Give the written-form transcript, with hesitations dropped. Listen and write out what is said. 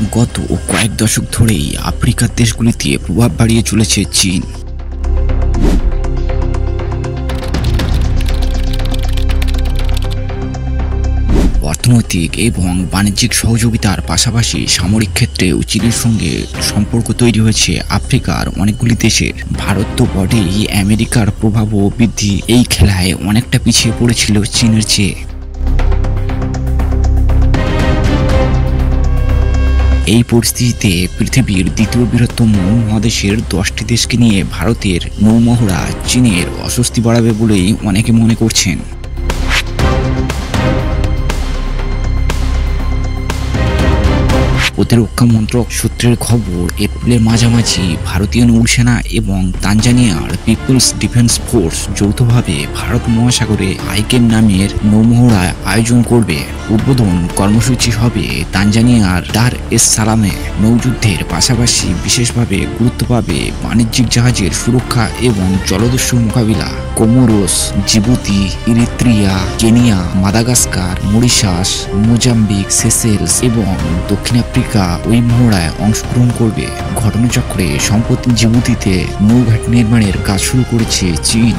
গত কয়েক দশক ধরেই আফ্রিকার দেশগুলিতে প্রভাব বাড়িয়ে চলেছে চীন। অর্থনৈতিক এবং বাণিজ্যিক সহযোগিতার পাশাপাশি সামরিক ক্ষেত্রেও চীনের সঙ্গে সম্পর্ক তৈরি হয়েছে আফ্রিকার অনেকগুলি দেশের। ভারত তো বটেই, আমেরিকার প্রভাবও বৃদ্ধি এই খেলায় অনেকটা পিছিয়ে পড়েছিল চীনের চেয়ে। এই পরিস্থিতিতে পৃথিবীর দ্বিতীয় বৃহত্তম মহাদেশের 10টি দেশকে নিয়ে ভারতের নৌমহড়া চীনের অস্বস্তি বাড়াবে বলেই অনেকে মনে করছেন। প্রতিরক্ষা মন্ত্রক সূত্রের খবর, এপ্রিলের মাঝামাঝি ভারতীয় নৌসেনা এবং তানজানিয়ার পিপলস ডিফেন্স ফোর্স যৌথভাবে ভারত মহাসাগরে আইকেন নামের নৌমহড়া আয়োজন করবে। উদ্বোধন কর্মসূচি হবে তানজানিয়ার দার এস সালামে। নৌযুদ্ধের পাশাপাশি বিশেষভাবে গুরুত্ব পাবে বাণিজ্যিক জাহাজের সুরক্ষা এবং জলদস্যু মোকাবিলা। Comoros, Djibouti, Eritrea, Kenya, Madagascar, Mauritius, Mozambique, Seychelles এবং দক্ষিণ আফ্রিকা ওই মহড়ায় অংশগ্রহণ করবে। ঘটনাচক্রে সম্প্রতি জিবুতিতে নৌঘাট নির্মাণের কাজ শুরু করেছে চীন।